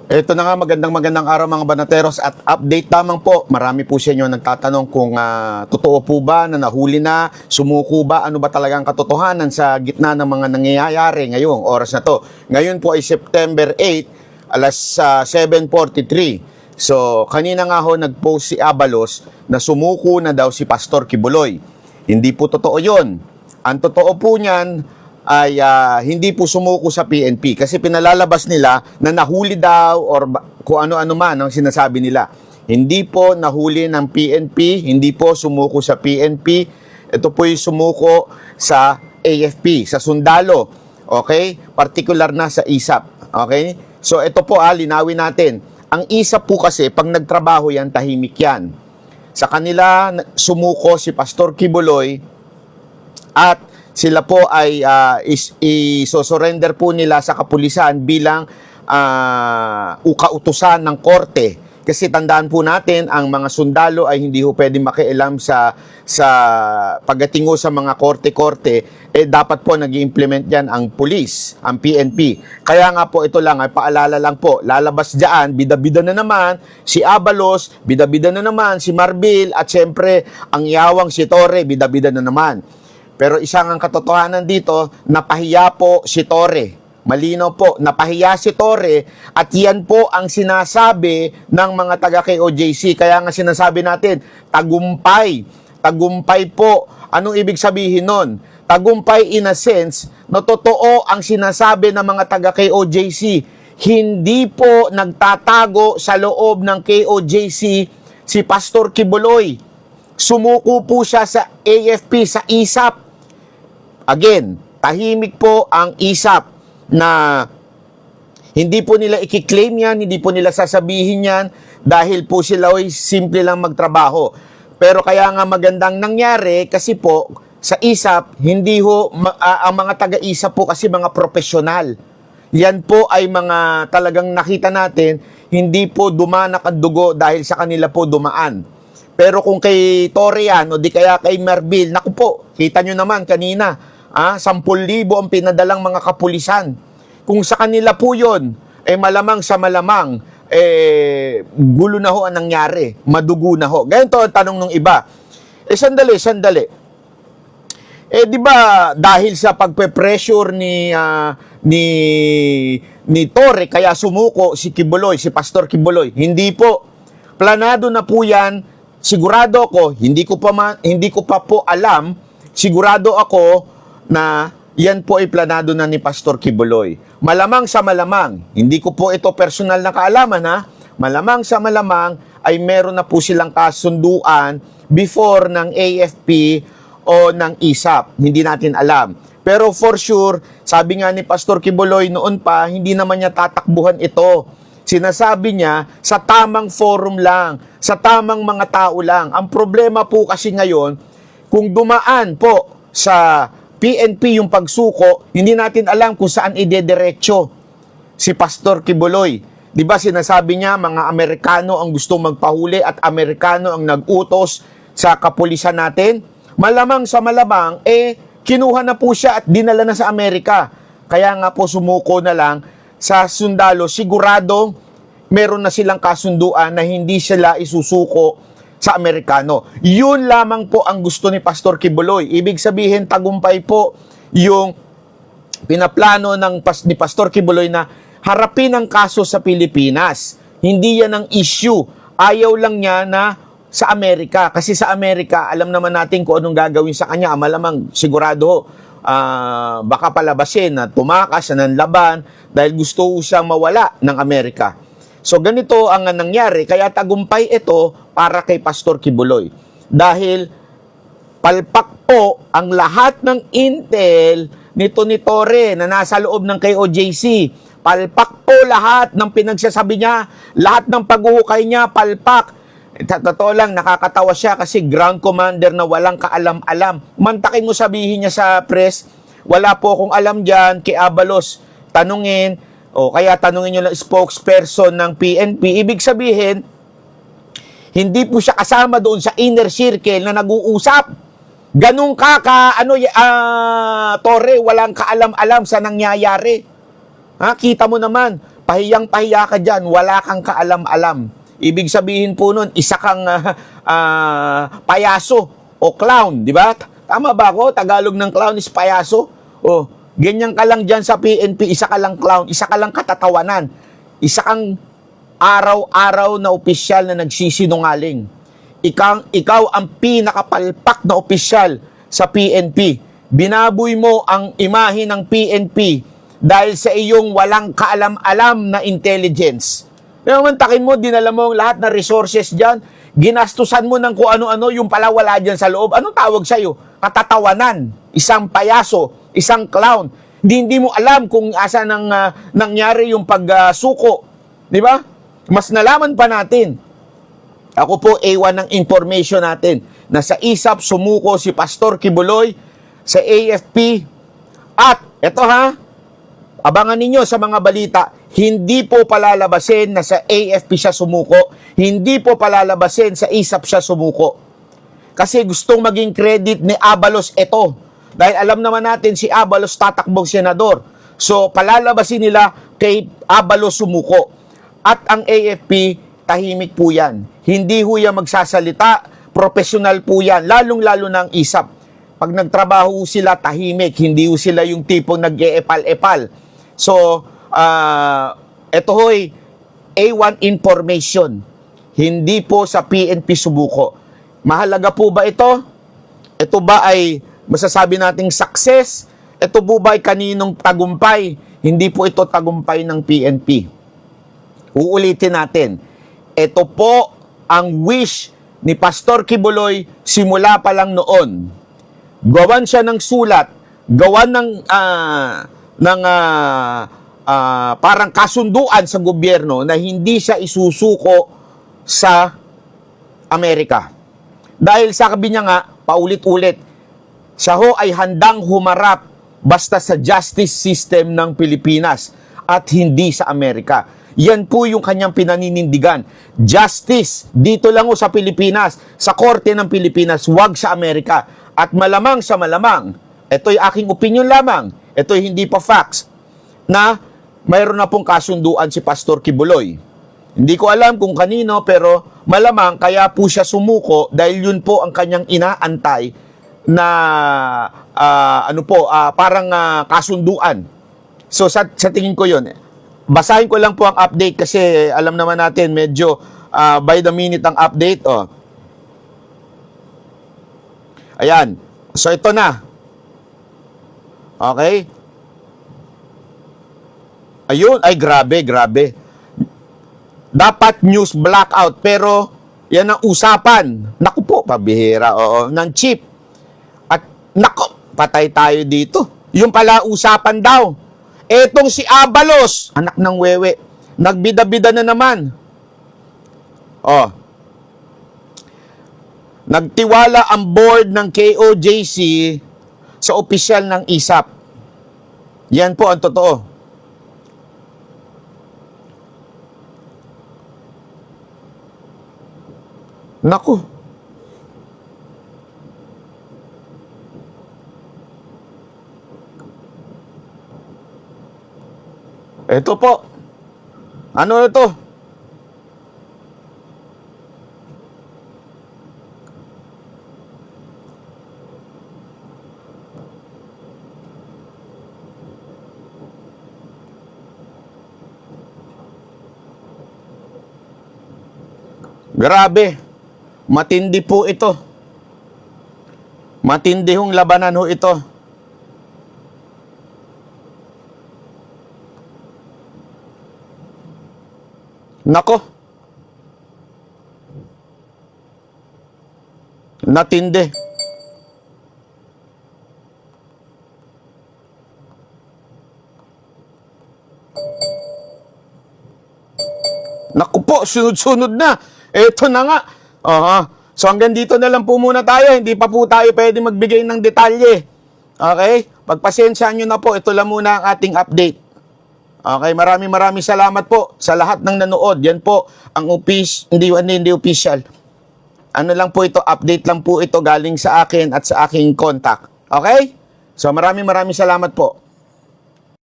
Ito na nga, magandang araw mga banateros at update lamang po. Marami po sa inyo nagtatanong kung totoo po ba na nahuli na, sumuko ba, ano ba talagang katotohanan sa gitna ng mga nangyayari ngayong oras na to. Ngayon po ay September 8, alas 7:43. So, kanina nga ho nag-post si Abalos na sumuko na daw si Pastor Kibuloy. Hindi po totoo yon. Ang totoo po niyan ay hindi po sumuko sa PNP kasi pinalalabas nila na nahuli daw or kung ano-ano man ang sinasabi nila. Hindi po nahuli ng PNP, hindi po sumuko sa PNP. Ito po yung sumuko sa AFP, sa sundalo. Okay? Particular na sa ISAP. Okay? So ito po linawin natin. Ang ISAP po kasi pag nagtrabaho yan, tahimik yan. Sa kanila sumuko si Pastor Kibuloy at sila po ay isosurrender po nila sa kapulisan bilang ukautusan ng korte. Kasi tandaan po natin, ang mga sundalo ay hindi ho pwedeng makialam sa pagdating sa mga korte-korte, dapat po nag-i-implement yan ang pulis, ang PNP. Kaya nga po ito lang, ay paalala lang po, lalabas dyan, bida-bida na naman si Abalos, bida-bida na naman si Marbil, at syempre ang yawang si Torre, bida-bida na naman. Pero isang ang katotohanan dito, napahiya po si Torre. Malinaw po, napahiya si Torre at yan po ang sinasabi ng mga taga-KOJC. Kaya nga sinasabi natin, tagumpay. Tagumpay po. Anong ibig sabihin nun? Tagumpay in a sense na totoo ang sinasabi ng mga taga-KOJC. Hindi po nagtatago sa loob ng KOJC si Pastor Kibuloy. Sumuko po siya sa AFP, sa ISAP. Again, tahimik po ang ISAP na hindi po nila i-claim yan, hindi po nila sasabihin yan dahil po sila ay simple lang magtrabaho. Pero kaya nga magandang nangyari kasi po sa ISAP, hindi ho, ang mga taga-ISAP po kasi mga profesional. Yan po ay mga talagang nakita natin, hindi po dumanak ang dugo dahil sa kanila po dumaan. Pero kung kay Torre yan, o di kaya kay Marbil, naku po, kita nyo naman kanina, 10,000 ang pinadalang mga kapulisan. Kung sa kanila po yun, malamang sa malamang, gulo na ho ang nangyari, madugo na ho. Ganyan to ang tanong ng iba. Sandali. Di ba dahil sa pagpe-pressure ni Torre, kaya sumuko si Kibuloy, si Pastor Kibuloy? Hindi po. Planado na po yan. Sigurado ako, hindi ko pa po alam, sigurado ako na yan po ay planado na ni Pastor Kibuloy. Malamang sa malamang, hindi ko po ito personal na kaalaman malamang sa malamang ay meron na po silang kasunduan before ng AFP o ng ISAP. Hindi natin alam. Pero for sure, sabi nga ni Pastor Kibuloy noon pa, hindi naman niya tatakbuhan ito. Sinasabi niya sa tamang forum lang, sa tamang mga tao lang. Ang problema po kasi ngayon, kung dumaan po sa PNP yung pagsuko, hindi natin alam kung saan idediretso si Pastor Kibuloy. Di ba sinasabi niya, mga Amerikano ang gustong magpahuli at Amerikano ang nag-utos sa kapulisan natin? Malamang sa malamang, kinuha na po siya at dinala na sa Amerika. Kaya nga po sumuko na lang sa sundalo. Sigurado, meron na silang kasunduan na hindi sila isusuko sa Amerikano. Yun lamang po ang gusto ni Pastor Kibuloy. Ibig sabihin, tagumpay po yung pinaplano ni Pastor Kibuloy na harapin ang kaso sa Pilipinas. Hindi yan ang issue. Ayaw lang niya na sa Amerika. Kasi sa Amerika, alam naman natin kung anong gagawin sa kanya. Malamang, sigurado, baka palabasin na tumakas, na nanlaban, dahil gusto siyang mawala ng Amerika. So ganito ang nangyari, kaya tagumpay ito para kay Pastor Kibuloy. Dahil palpak po ang lahat ng intel nito ni Torre na nasa loob ng KOJC. Palpak po lahat ng pinagsasabi niya, lahat ng paghuhukay niya, palpak. Totoo lang, nakakatawa siya kasi ground commander na walang kaalam-alam. Mantakin mo sabihin niya sa press, wala po akong alam dyan, kay Abalos, tanungin, o kaya tanungin nyo lang spokesperson ng PNP. Ibig sabihin, hindi po siya kasama doon sa inner circle na nag-uusap. Ganun Torre, walang kaalam-alam sa nangyayari. Kita mo naman, pahiyang-pahiya ka dyan, wala kang kaalam-alam. Ibig sabihin po nun, isa kang payaso o clown, di ba? Tama ba ako? Tagalog ng clown is payaso. O, ganyan ka lang dyan sa PNP, isa ka lang clown, isa ka lang katatawanan, isa kang araw-araw na opisyal na nagsisinungaling. Ikaw ang pinakapalpak na opisyal sa PNP. Binaboy mo ang imahe ng PNP dahil sa iyong walang kaalam-alam na intelligence. Pero mantakin mo, dinala mo ang lahat na resources dyan, ginastusan mo ng kung ano-ano, yung pala wala dyan sa loob. Anong tawag sa'yo? Katatawanan, isang payaso, isang clown. Hindi mo alam kung asa nangyari yung pagsuko. Di ba? Mas nalaman pa natin. Ako po, A1 ng information natin na sa ISAP sumuko si Pastor Kibuloy sa AFP. At, eto ha, abangan ninyo sa mga balita, hindi po palalabasin na sa AFP siya sumuko, hindi po palalabasin sa ISAP siya sumuko. Kasi gustong maging credit ni Abalos ito. Dahil alam naman natin si Abalos tatakbong senador. So, palalabasin nila kay Abalos sumuko. At ang AFP, tahimik po yan. Hindi ho yan magsasalita, professional po yan, lalong-lalo ng ISAP. Pag nagtrabaho sila, tahimik, hindi ho sila yung tipong nag-e-epal-epal. So, ito ho'y A1 information. Hindi po sa PNP sumuko. Mahalaga po ba ito? Ito ba ay masasabi nating success? Ito po ba ay kaninong tagumpay? Hindi po ito tagumpay ng PNP. Uulitin natin. Ito po ang wish ni Pastor Kibuloy simula pa lang noon. Gawan siya ng sulat, gawan ng parang kasunduan sa gobyerno na hindi siya isusuko sa Amerika. Dahil sabi niya nga, paulit-ulit, siya ho ay handang humarap basta sa justice system ng Pilipinas at hindi sa Amerika. Yan po yung kanyang pinaninindigan. Justice, dito lang o sa Pilipinas, sa korte ng Pilipinas, wag sa Amerika. At malamang sa malamang, ito'y aking opinion lamang, ito'y hindi pa facts, na mayroon na pong kasunduan si Pastor Kibuloy. Hindi ko alam kung kanino, pero malamang kaya po siya sumuko dahil yun po ang kanyang inaantay na parang kasunduan. So sa tingin ko yun, basahin ko lang po ang update kasi alam naman natin medyo by the minute ang update. Oh. Ayan. So ito na. Okay? Ayun, ay grabe. Dapat news blackout pero yan ang usapan. Naku po, pabihira. Oo, ng chief. At naku, patay tayo dito. Yung pala usapan daw. Etong si Abalos, anak ng wewe, nagbida-bida na naman. Oh. Nagtiwala ang board ng KOJC sa opisyal ng ISAP. Yan po ang totoo. Naku. Ito po. Ano ito? Grabe. Matindi po ito. Matindi hong labanan ho ito. Nako. Natindi. Naku po, sunod-sunod na. Eto na nga. So hanggang dito na lang po muna tayo. Hindi pa po tayo pwede magbigay ng detalye. Okay? Pagpasensyaan nyo na po. Ito lang muna ang ating update. Okay? Maraming salamat po sa lahat ng nanood. Yan po ang hindi official. Ano lang po ito, update lang po ito galing sa akin at sa aking contact. Okay? So maraming salamat po.